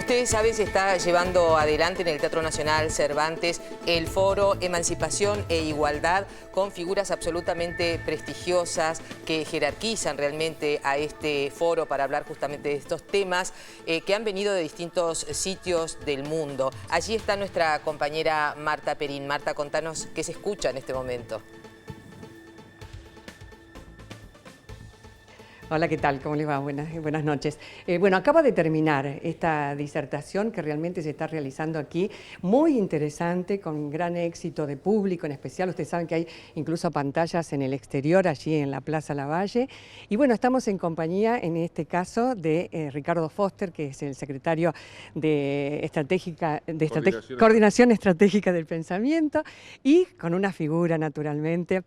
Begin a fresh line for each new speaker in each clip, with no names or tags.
Ustedes saben, se está llevando adelante en el Teatro Nacional Cervantes el foro Emancipación e Igualdad, con figuras absolutamente prestigiosas que jerarquizan realmente a este foro para hablar justamente de estos temas que han venido de distintos sitios del mundo. Allí está nuestra compañera Marta Perín. Marta, contanos qué se escucha en este momento.
Hola, ¿qué tal? ¿Cómo les va? Buenas noches. Bueno, acaba de terminar esta disertación que realmente se está realizando aquí, muy interesante, con gran éxito de público en especial. Ustedes saben que hay incluso pantallas en el exterior, allí en la Plaza Lavalle. Y bueno, estamos en compañía, en este caso, de Ricardo Foster, que es el secretario de Coordinación Estratégica del Pensamiento, y con una figura, naturalmente,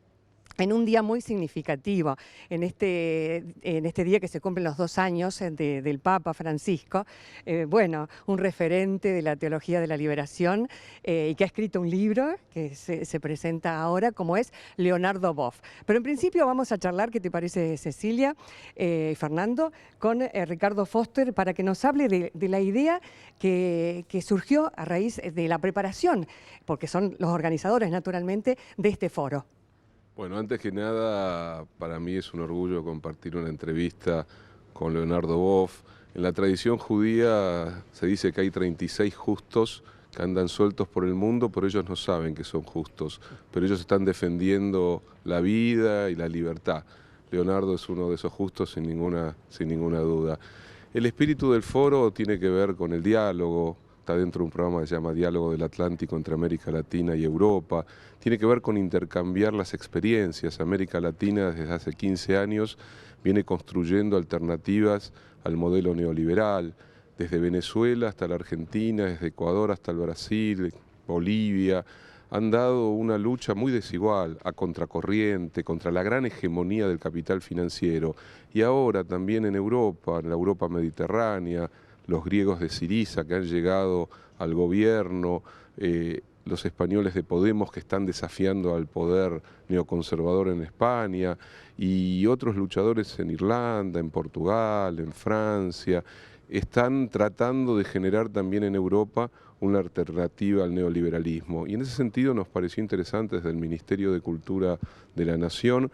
en un día muy significativo, en este día que se cumplen los 2 años del Papa Francisco, bueno, un referente de la teología de la liberación y que ha escrito un libro que se presenta ahora, como es Leonardo Boff. Pero en principio vamos a charlar, ¿qué te parece, Cecilia y Fernando?, con Ricardo Foster para que nos hable de la idea que surgió a raíz de la preparación, porque son los organizadores, naturalmente, de este foro.
Bueno, antes que nada, para mí es un orgullo compartir una entrevista con Leonardo Boff. En la tradición judía se dice que hay 36 justos que andan sueltos por el mundo, pero ellos no saben que son justos, pero ellos están defendiendo la vida y la libertad. Leonardo es uno de esos justos sin ninguna duda. El espíritu del foro tiene que ver con el diálogo. Está dentro de un programa que se llama Diálogo del Atlántico entre América Latina y Europa. Tiene que ver con intercambiar las experiencias. América Latina desde hace 15 años viene construyendo alternativas al modelo neoliberal, desde Venezuela hasta la Argentina, desde Ecuador hasta el Brasil, Bolivia. Han dado una lucha muy desigual, a contracorriente, contra la gran hegemonía del capital financiero. Y ahora también en Europa, en la Europa mediterránea, los griegos de Siriza que han llegado al gobierno, los españoles de Podemos que están desafiando al poder neoconservador en España, y otros luchadores en Irlanda, en Portugal, en Francia, están tratando de generar también en Europa una alternativa al neoliberalismo. Y en ese sentido nos pareció interesante desde el Ministerio de Cultura de la Nación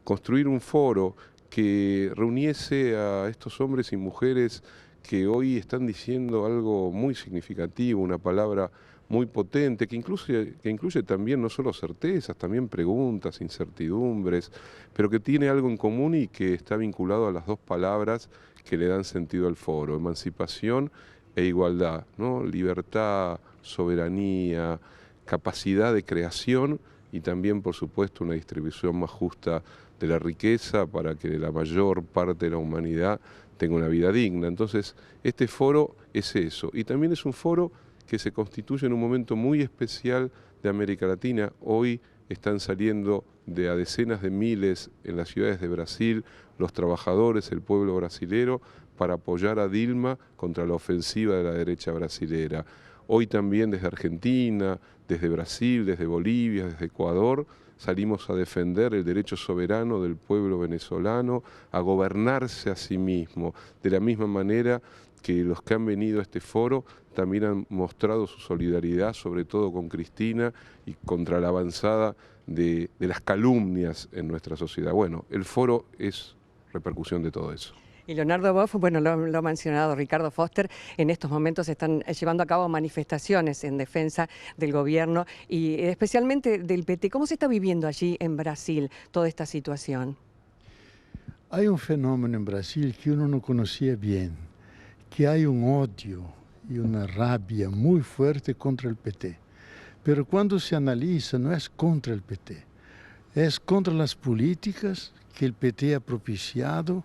construir un foro que reuniese a estos hombres y mujeres que hoy están diciendo algo muy significativo, una palabra muy potente, que incluye también no solo certezas, también preguntas, incertidumbres, pero que tiene algo en común y que está vinculado a las 2 palabras que le dan sentido al foro: emancipación e igualdad, ¿no? Libertad, soberanía, capacidad de creación y también, por supuesto, una distribución más justa de la riqueza para que la mayor parte de la humanidad tenga una vida digna. Entonces, este foro es eso, y también es un foro que se constituye en un momento muy especial de América Latina. Hoy están saliendo de a decenas de miles en las ciudades de Brasil los trabajadores, el pueblo brasilero, para apoyar a Dilma contra la ofensiva de la derecha brasilera. Hoy también desde Argentina, desde Brasil, desde Bolivia, desde Ecuador, salimos a defender el derecho soberano del pueblo venezolano a gobernarse a sí mismo, de la misma manera que los que han venido a este foro también han mostrado su solidaridad, sobre todo con Cristina y contra la avanzada de las calumnias en nuestra sociedad. Bueno, el foro es repercusión de todo eso.
Y Leonardo Boff, bueno, lo ha mencionado Ricardo Foster, en estos momentos se están llevando a cabo manifestaciones en defensa del gobierno y especialmente del PT. ¿Cómo se está viviendo allí en Brasil toda esta situación?
Hay un fenómeno en Brasil que uno no conocía bien, que hay un odio y una rabia muy fuerte contra el PT. Pero cuando se analiza, no es contra el PT, es contra las políticas que el PT ha propiciado,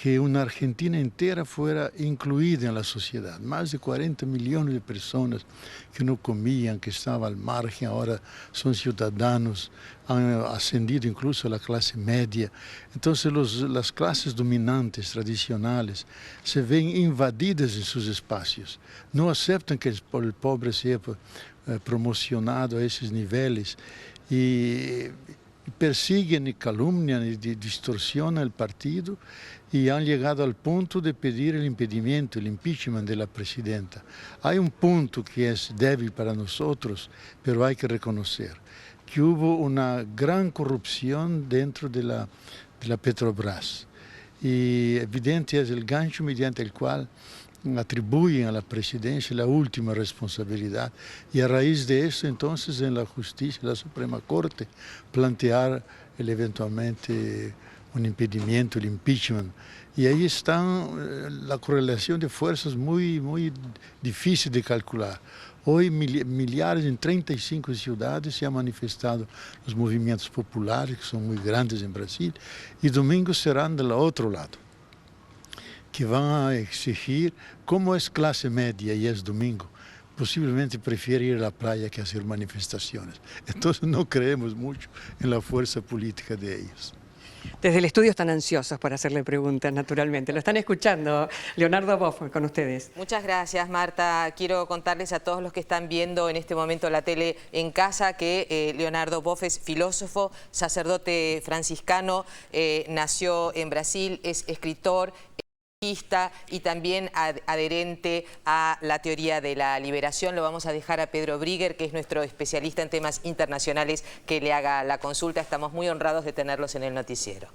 que una Argentina entera fuera incluida en la sociedad. Más de 40 millones de personas que no comían, que estaban al margen, ahora son ciudadanos, han ascendido incluso a la clase media. Entonces las clases dominantes tradicionales se ven invadidas en sus espacios. No aceptan que el pobre sea promocionado a esos niveles. Y persiguen y calumnian y distorsionan el partido y han llegado al punto de pedir el impedimento, el impeachment de la presidenta. Hay un punto que es débil para nosotros, pero hay que reconocer que hubo una gran corrupción dentro de la Petrobras. Y evidente es el gancho mediante el cual atribuyen a la presidencia la última responsabilidad y a raíz de eso entonces en la justicia, la Suprema Corte, plantear eventualmente un impedimento, el impeachment. Y ahí está la correlación de fuerzas muy difícil de calcular. Hoy milhares en 35 ciudades se han manifestado los movimientos populares, que son muy grandes en Brasil, y domingo serán del otro lado, que van a exigir, como es clase media y es domingo, posiblemente prefiere ir a la playa que hacer manifestaciones. Entonces no creemos mucho en la fuerza política de ellos.
Desde el estudio están ansiosos por hacerle preguntas, naturalmente. Lo están escuchando. Leonardo Boff, con ustedes.
Muchas gracias, Marta. Quiero contarles a todos los que están viendo en este momento la tele en casa que Leonardo Boff es filósofo, sacerdote franciscano, nació en Brasil, es escritor, y también adherente a la teoría de la liberación. Lo vamos a dejar a Pedro Brigger, que es nuestro especialista en temas internacionales, que le haga la consulta. Estamos muy honrados de tenerlos en el noticiero.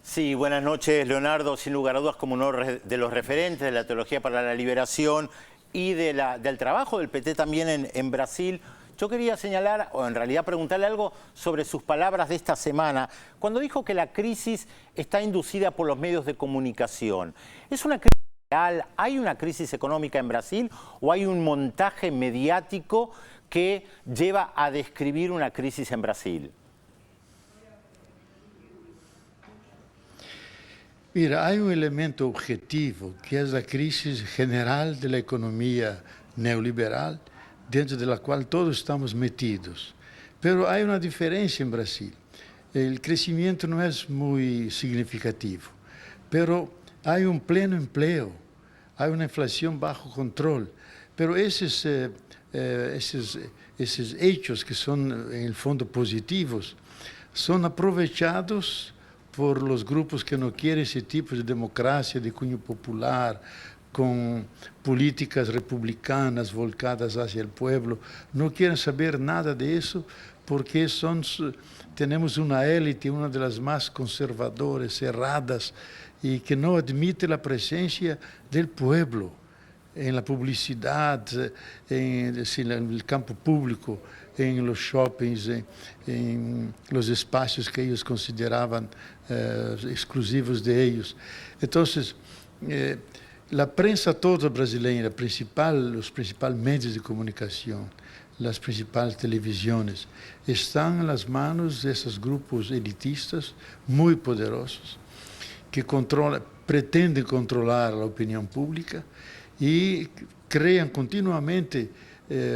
Sí, buenas noches, Leonardo. Sin lugar a dudas, como uno de los referentes de la teología para la liberación y del trabajo del PT también en Brasil. Yo quería señalar, o en realidad preguntarle algo sobre sus palabras de esta semana, cuando dijo que la crisis está inducida por los medios de comunicación. ¿Es una crisis real? ¿Hay una crisis económica en Brasil o hay un montaje mediático que lleva a describir una crisis en Brasil?
Mira, hay un elemento objetivo que es la crisis general de la economía neoliberal, dentro de la cual todos estamos metidos. Pero hay una diferencia en Brasil. El crecimiento no es muy significativo, pero hay un pleno empleo, hay una inflación bajo control. Pero esos hechos que son en el fondo positivos son aprovechados por los grupos que no quieren ese tipo de democracia de cunho popular, con políticas republicanas volcadas hacia el pueblo. No quieren saber nada de eso porque tenemos una élite, una de las más conservadoras, cerradas, y que no admite la presencia del pueblo en la publicidad, en el campo público, en los shoppings, en los espacios que ellos consideraban exclusivos de ellos. Entonces, la prensa toda brasileña, los principales medios de comunicación, las principales televisiones, están en las manos de esos grupos elitistas muy poderosos que pretenden controlar la opinión pública y crean continuamente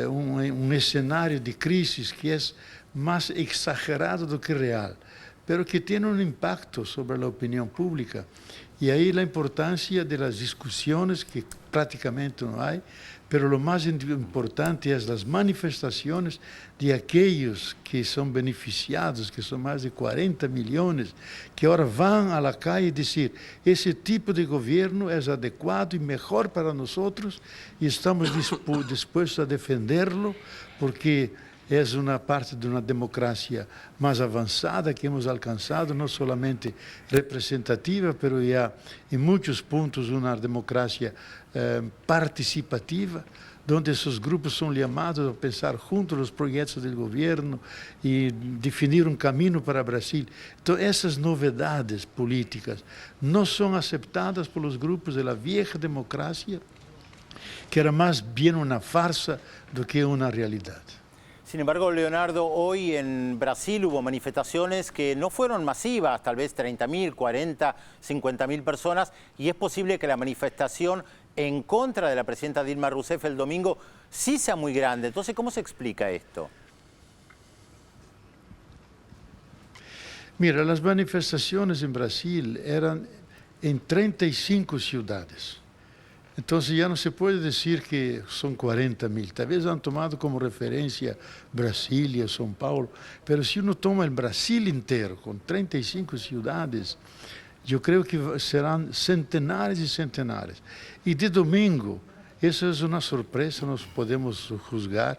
un escenario de crisis que es más exagerado do que real, pero que tiene un impacto sobre la opinión pública. Y ahí la importancia de las discusiones, que prácticamente no hay, pero lo más importante es las manifestaciones de aquellos que son beneficiados, que son más de 40 millones, que ahora van a la calle y decir, ese tipo de gobierno es adecuado y mejor para nosotros y estamos dispuestos a defenderlo porque es una parte de una democracia más avanzada que hemos alcanzado, no solamente representativa, pero ya en muchos puntos una democracia participativa, donde esos grupos son llamados a pensar juntos los proyectos del gobierno y definir un camino para Brasil. Entonces, esas novedades políticas no son aceptadas por los grupos de la vieja democracia, que era más bien una farsa do que una realidad.
Sin embargo, Leonardo, hoy en Brasil hubo manifestaciones que no fueron masivas, tal vez 30.000, 40, 50.000 personas, y es posible que la manifestación en contra de la presidenta Dilma Rousseff el domingo sí sea muy grande. Entonces, ¿cómo se explica esto?
Mira, las manifestaciones en Brasil eran en 35 ciudades. Entonces ya no se puede decir que son 40.000. Tal vez han tomado como referencia Brasilia, São Paulo, pero si uno toma el Brasil entero, con 35 ciudades, yo creo que serán centenares y centenares. Y de domingo, eso es una sorpresa, nos podemos juzgar,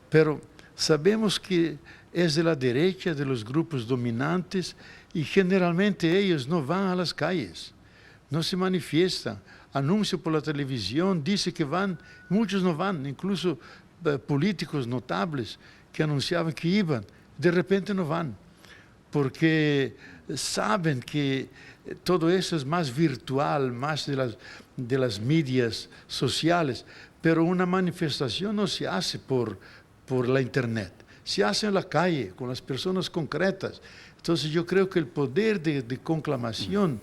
pero sabemos que es de la derecha, de los grupos dominantes, y generalmente ellos no van a las calles, no se manifiestan. Anuncio por la televisión, dice que van, muchos no van, incluso políticos notables que anunciaban que iban, de repente no van, porque saben que todo eso es más virtual, más de las medias sociales, pero una manifestación no se hace por la internet, se hace en la calle, con las personas concretas. Entonces yo creo que el poder de conclamación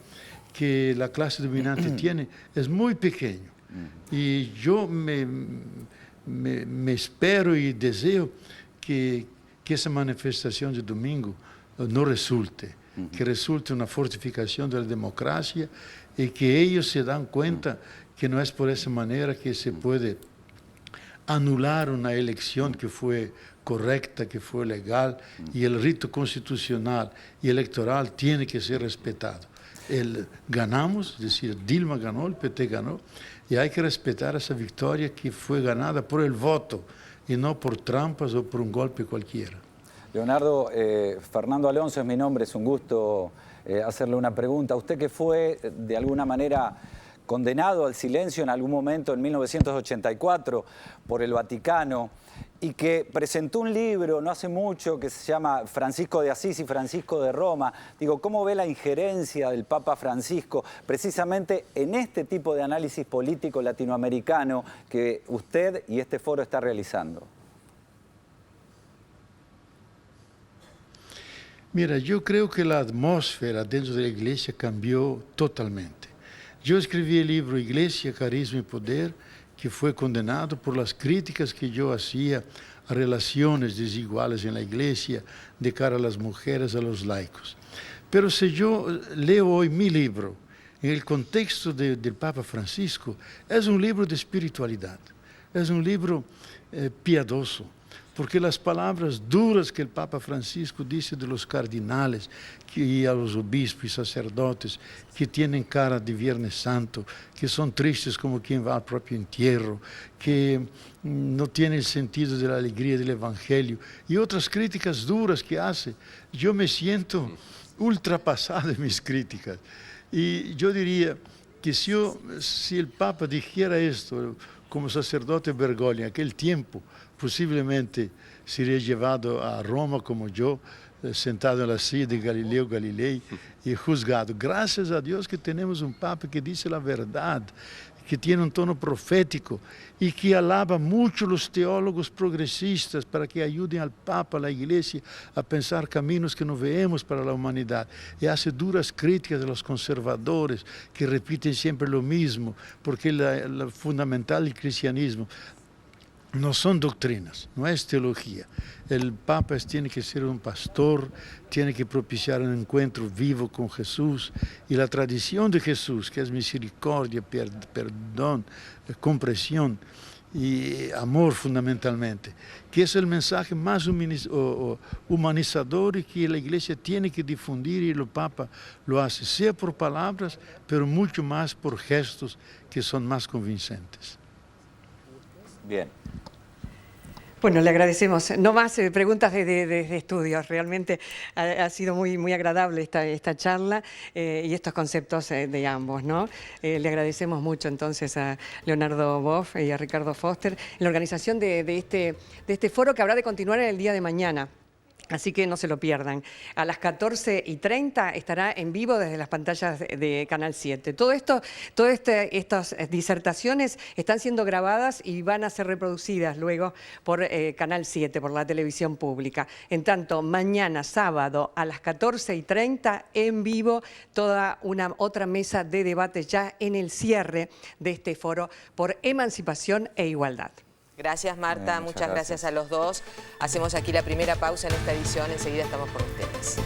que la clase dominante tiene es muy pequeño. Y yo me espero y deseo que esa manifestación de domingo no resulte, que resulte una fortificación de la democracia y que ellos se dan cuenta que no es por esa manera que se puede anular una elección que fue correcta, que fue legal, y el rito constitucional y electoral tiene que ser respetado. Ganamos, es decir, Dilma ganó, el PT ganó, y hay que respetar esa victoria que fue ganada por el voto y no por trampas o por un golpe cualquiera.
Leonardo, Fernando Alonso es mi nombre, es un gusto hacerle una pregunta. Usted que fue de alguna manera condenado al silencio en algún momento en 1984 por el Vaticano y que presentó un libro no hace mucho que se llama Francisco de Asís y Francisco de Roma. Digo, ¿cómo ve la injerencia del Papa Francisco precisamente en este tipo de análisis político latinoamericano que usted y este foro está realizando?
Mira, yo creo que la atmósfera dentro de la Iglesia cambió totalmente. Yo escribí el libro Iglesia, Carisma y Poder, que fue condenado por las críticas que yo hacía a relaciones desiguales en la Iglesia de cara a las mujeres, a los laicos. Pero si yo leo hoy mi libro en el contexto del Papa Francisco, es un libro de espiritualidad, es un libro piadoso, porque las palabras duras que el Papa Francisco dice de los cardinales y a los obispos y sacerdotes que tienen cara de Viernes Santo, que son tristes como quien va al propio entierro, que no tienen el sentido de la alegría del Evangelio, y otras críticas duras que hace, yo me siento ultrapasado en mis críticas. Y yo diría que si el Papa dijera esto como sacerdote Bergoglio en aquel tiempo, posiblemente sería llevado a Roma como yo, sentado en la silla de Galileo Galilei y juzgado. Gracias a Dios que tenemos un Papa que dice la verdad, que tiene un tono profético y que alaba mucho a los teólogos progresistas para que ayuden al Papa, a la Iglesia, a pensar caminos que no vemos para la humanidad. Y hace duras críticas a los conservadores que repiten siempre lo mismo, porque la fundamental del cristianismo no son doctrinas, no es teología. El Papa tiene que ser un pastor, tiene que propiciar un encuentro vivo con Jesús, y la tradición de Jesús, que es misericordia, perdón, comprensión y amor fundamentalmente, que es el mensaje más humanizador y que la Iglesia tiene que difundir, y el Papa lo hace, sea por palabras, pero mucho más por gestos que son más convincentes.
Bien.
Bueno, le agradecemos. No más preguntas de estudios. Realmente ha sido muy agradable esta charla y estos conceptos de ambos, ¿no? Le agradecemos mucho entonces a Leonardo Boff y a Ricardo Foster en la organización de este foro que habrá de continuar en el día de mañana. Así que no se lo pierdan. A las 14:30 estará en vivo desde las pantallas de Canal 7. Estas disertaciones están siendo grabadas y van a ser reproducidas luego por Canal 7, por la televisión pública. En tanto, mañana, sábado, a las 14:30, en vivo, toda una otra mesa de debate ya en el cierre de este foro por emancipación e igualdad.
Gracias, Marta. Muchas gracias a los dos. Hacemos aquí la primera pausa en esta edición. Enseguida estamos con ustedes.